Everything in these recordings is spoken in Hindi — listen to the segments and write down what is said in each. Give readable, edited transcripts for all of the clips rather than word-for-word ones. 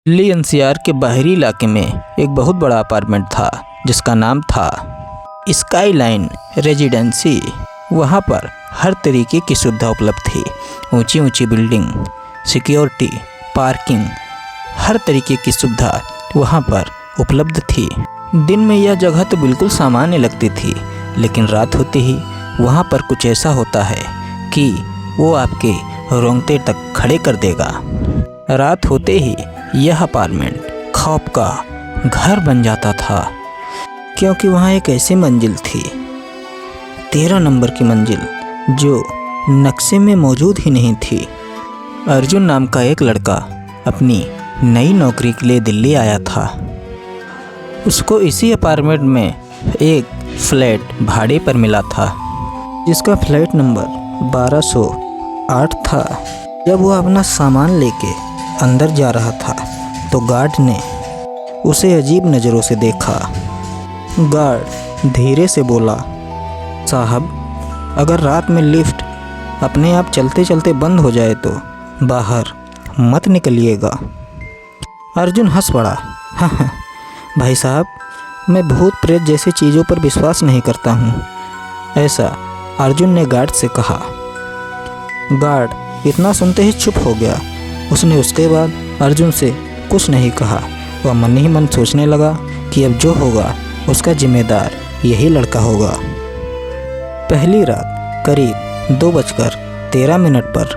दिल्ली एनसीआर के बाहरी इलाके में एक बहुत बड़ा अपार्टमेंट था जिसका नाम था स्काईलाइन रेजिडेंसी। वहाँ पर हर तरीके की सुविधा उपलब्ध थी। ऊंची ऊंची बिल्डिंग, सिक्योरिटी, पार्किंग, हर तरीके की सुविधा वहाँ पर उपलब्ध थी। दिन में यह जगह तो बिल्कुल सामान्य लगती थी, लेकिन रात होते ही वहाँ पर कुछ ऐसा होता है कि वो आपके रोंगटे तक खड़े कर देगा। रात होते ही यह अपार्टमेंट खौफ का घर बन जाता था, क्योंकि वहाँ एक ऐसी मंजिल थी, 13 नंबर की मंजिल, जो नक्शे में मौजूद ही नहीं थी। अर्जुन नाम का एक लड़का अपनी नई नौकरी के लिए दिल्ली आया था। उसको इसी अपार्टमेंट में एक फ्लैट भाड़े पर मिला था, जिसका फ्लैट नंबर 1208 था। जब वो अपना सामान लेके अंदर जा रहा था तो गार्ड ने उसे अजीब नज़रों से देखा। गार्ड धीरे से बोला, साहब, अगर रात में लिफ्ट अपने आप चलते चलते बंद हो जाए तो बाहर मत निकलिएगा। अर्जुन हंस पड़ा। हाँ, भाई साहब, मैं भूत प्रेत जैसी चीज़ों पर विश्वास नहीं करता हूँ, ऐसा अर्जुन ने गार्ड से कहा। गार्ड इतना सुनते ही चुप हो गया। उसने उसके बाद अर्जुन से कुछ नहीं कहा। वह मन ही मन सोचने लगा कि अब जो होगा उसका जिम्मेदार यही लड़का होगा। पहली रात करीब 2:13 पर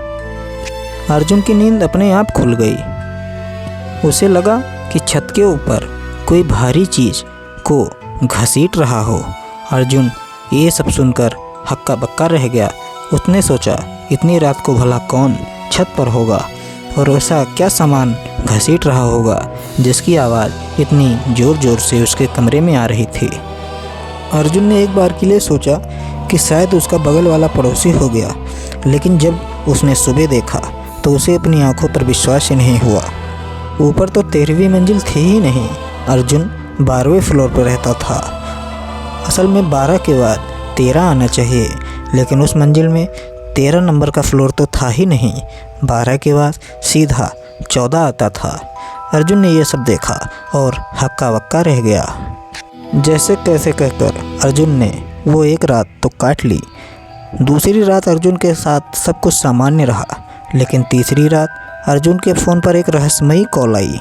अर्जुन की नींद अपने आप खुल गई। उसे लगा कि छत के ऊपर कोई भारी चीज़ को घसीट रहा हो। अर्जुन ये सब सुनकर हक्का बक्का रह गया। उसने सोचा, इतनी रात को भला कौन छत पर होगा और ऐसा क्या सामान घसीट रहा होगा जिसकी आवाज़ इतनी ज़ोर ज़ोर से उसके कमरे में आ रही थी। अर्जुन ने एक बार के लिए सोचा कि शायद उसका बगल वाला पड़ोसी हो गया, लेकिन जब उसने सुबह देखा तो उसे अपनी आंखों पर विश्वास ही नहीं हुआ। ऊपर तो 13वीं मंजिल थी ही नहीं। अर्जुन 12वें फ्लोर पर रहता था। असल में 12 के बाद 13 आना चाहिए, लेकिन उस मंजिल में 13 नंबर का फ्लोर तो था ही नहीं। 12 के बाद सीधा 14 आता था। अर्जुन ने यह सब देखा और हक्का बक्का रह गया। जैसे कैसे कहकर अर्जुन ने वो एक रात तो काट ली। दूसरी रात अर्जुन के साथ सब कुछ सामान्य रहा, लेकिन तीसरी रात अर्जुन के फ़ोन पर एक रहस्यमयी कॉल आई।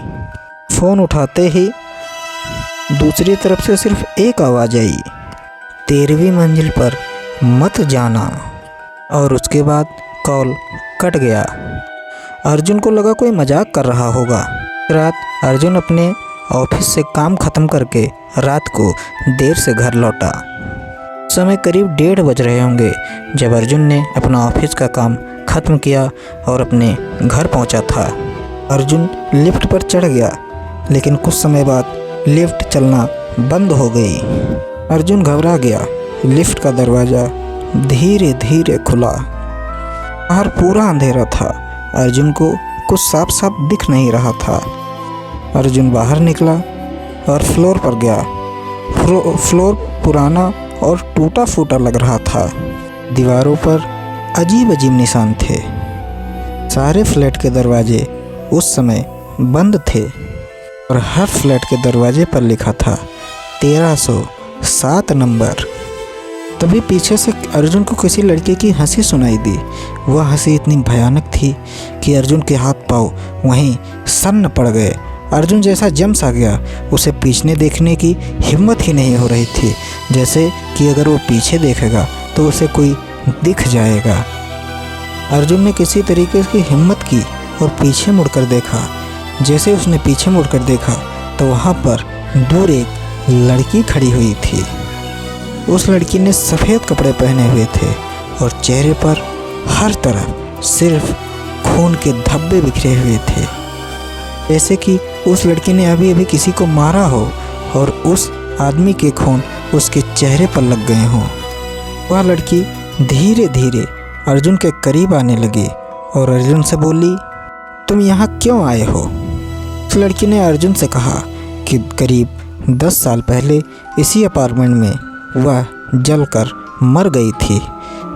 फ़ोन उठाते ही दूसरी तरफ से सिर्फ एक आवाज़ आई, 13वीं मंजिल पर मत जाना। और उसके बाद कॉल कट गया। अर्जुन को लगा कोई मजाक कर रहा होगा। रात अर्जुन अपने ऑफिस से काम ख़त्म करके रात को देर से घर लौटा। समय करीब 1:30 बज रहे होंगे जब अर्जुन ने अपना ऑफिस का काम ख़त्म किया और अपने घर पहुंचा था। अर्जुन लिफ्ट पर चढ़ गया, लेकिन कुछ समय बाद लिफ्ट चलना बंद हो गई। अर्जुन घबरा गया। लिफ्ट का दरवाज़ा धीरे धीरे खुला। बाहर पूरा अंधेरा था। अर्जुन को कुछ साफ साफ दिख नहीं रहा था। अर्जुन बाहर निकला और फ्लोर पर गया। फ्लोर पुराना और टूटा फूटा लग रहा था। दीवारों पर अजीब अजीब निशान थे। सारे फ्लैट के दरवाजे उस समय बंद थे और हर फ्लैट के दरवाजे पर लिखा था 1307 नंबर। तभी पीछे से अर्जुन को किसी लड़के की हंसी सुनाई दी। वह हंसी इतनी भयानक थी कि अर्जुन के हाथ पाँव वहीं सन्न पड़ गए। अर्जुन जैसा जम सा गया। उसे पीछे देखने की हिम्मत ही नहीं हो रही थी, जैसे कि अगर वो पीछे देखेगा तो उसे कोई दिख जाएगा। अर्जुन ने किसी तरीके की हिम्मत की और पीछे मुड़कर देखा। जैसे उसने पीछे मुड़कर देखा तो वहाँ पर दूर एक लड़की खड़ी हुई थी। उस लड़की ने सफ़ेद कपड़े पहने हुए थे और चेहरे पर हर तरफ सिर्फ खून के धब्बे बिखरे हुए थे, जैसे कि उस लड़की ने अभी अभी किसी को मारा हो और उस आदमी के खून उसके चेहरे पर लग गए हों। वह लड़की धीरे धीरे अर्जुन के करीब आने लगी और अर्जुन से बोली, तुम यहाँ क्यों आए हो? उस लड़की ने अर्जुन से कहा कि करीब 10 साल पहले इसी अपार्टमेंट में वह जलकर मर गई थी।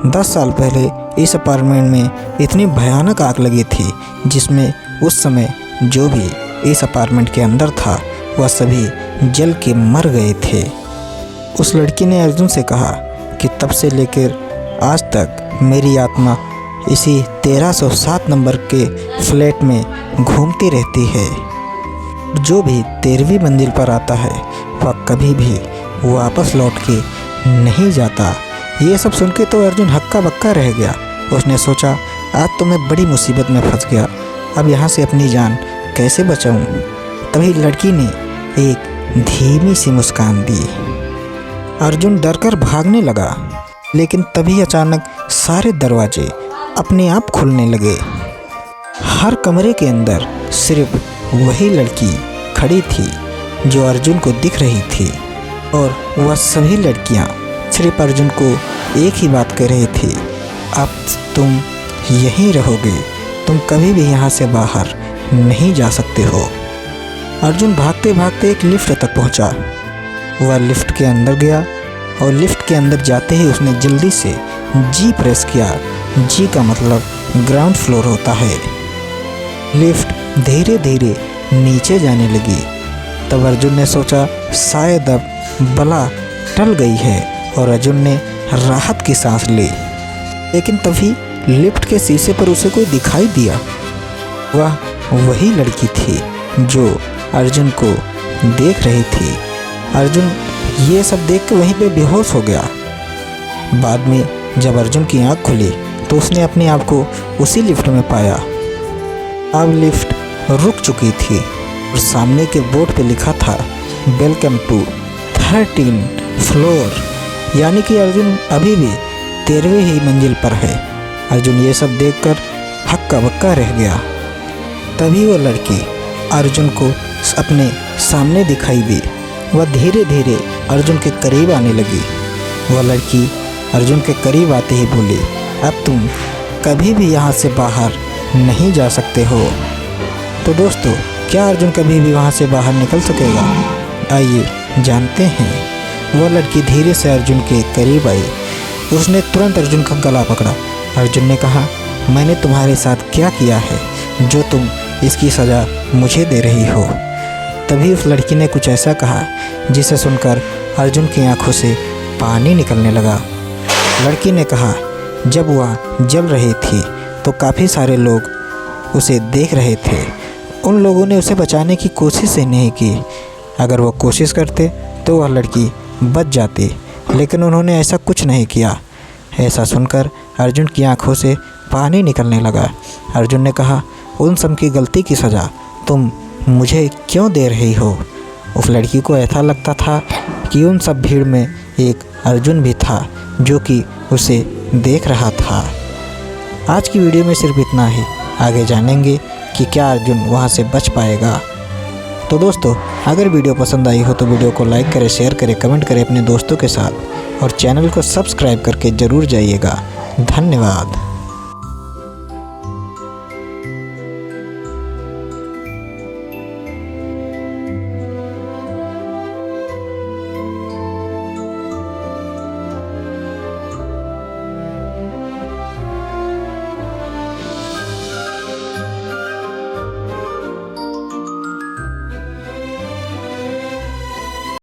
10 साल पहले इस अपार्टमेंट में इतनी भयानक आग लगी थी जिसमें उस समय जो भी इस अपार्टमेंट के अंदर था वह सभी जल के मर गए थे। उस लड़की ने अर्जुन से कहा कि तब से लेकर आज तक मेरी आत्मा इसी 1307 नंबर के फ्लैट में घूमती रहती है। जो भी 13वीं मंजिल पर आता है वह कभी भी वापस लौट के नहीं जाता। ये सब सुन के तो अर्जुन हक्का बक्का रह गया। उसने सोचा आज तो मैं बड़ी मुसीबत में फंस गया, अब यहाँ से अपनी जान कैसे बचाऊं। तभी लड़की ने एक धीमी सी मुस्कान दी। अर्जुन डरकर भागने लगा, लेकिन तभी अचानक सारे दरवाजे अपने आप खुलने लगे। हर कमरे के अंदर सिर्फ वही लड़की खड़ी थी जो अर्जुन को दिख रही थी, और वह सभी लड़कियां सिर्फ अर्जुन को एक ही बात कह रही थी, अब तुम यहीं रहोगे, तुम कभी भी यहाँ से बाहर नहीं जा सकते हो। अर्जुन भागते भागते एक लिफ्ट तक पहुँचा। वह लिफ्ट के अंदर गया और लिफ्ट के अंदर जाते ही उसने जल्दी से जी प्रेस किया। जी का मतलब ग्राउंड फ्लोर होता है। लिफ्ट धीरे धीरे नीचे जाने लगी। तब अर्जुन ने सोचा शायद अब बला टल गई है, और अर्जुन ने राहत की सांस ली। लेकिन तभी लिफ्ट के शीशे पर उसे कोई दिखाई दिया। वह वही लड़की थी जो अर्जुन को देख रही थी। अर्जुन ये सब देख के वहीं पे बेहोश हो गया। बाद में जब अर्जुन की आंख खुली तो उसने अपने आप को उसी लिफ्ट में पाया। अब लिफ्ट रुक चुकी थी और सामने के बोर्ड पे लिखा था वेलकम टू 13 फ्लोर, यानी कि अर्जुन अभी भी 13वीं ही मंजिल पर है। अर्जुन ये सब देखकर हक्का बक्का रह गया। तभी वो लड़की अर्जुन को अपने सामने दिखाई दी। वह धीरे धीरे अर्जुन के करीब आने लगी। वह लड़की अर्जुन के करीब आते ही बोली, अब तुम कभी भी यहाँ से बाहर नहीं जा सकते हो। तो दोस्तों, क्या अर्जुन कभी भी वहाँ से बाहर निकल सकेगा? आइए जानते हैं। वह लड़की धीरे से अर्जुन के करीब आई। उसने तुरंत अर्जुन का गला पकड़ा। अर्जुन ने कहा, मैंने तुम्हारे साथ क्या किया है जो तुम इसकी सज़ा मुझे दे रही हो? तभी उस लड़की ने कुछ ऐसा कहा जिसे सुनकर अर्जुन की आंखों से पानी निकलने लगा। लड़की ने कहा, जब वह जल रही थी तो काफ़ी सारे लोग उसे देख रहे थे। उन लोगों ने उसे बचाने की कोशिश ही नहीं की। अगर वो कोशिश करते तो वह लड़की बच जाती, लेकिन उन्होंने ऐसा कुछ नहीं किया। ऐसा सुनकर अर्जुन की आंखों से पानी निकलने लगा। अर्जुन ने कहा, उन सब की गलती की सज़ा तुम मुझे क्यों दे रही हो? उस लड़की को ऐसा लगता था कि उन सब भीड़ में एक अर्जुन भी था जो कि उसे देख रहा था। आज की वीडियो में सिर्फ इतना ही। आगे जानेंगे कि क्या अर्जुन वहाँ से बच पाएगा। तो दोस्तों, अगर वीडियो पसंद आई हो तो वीडियो को लाइक करें, शेयर करें, कमेंट करें अपने दोस्तों के साथ, और चैनल को सब्सक्राइब करके ज़रूर जाइएगा। धन्यवाद।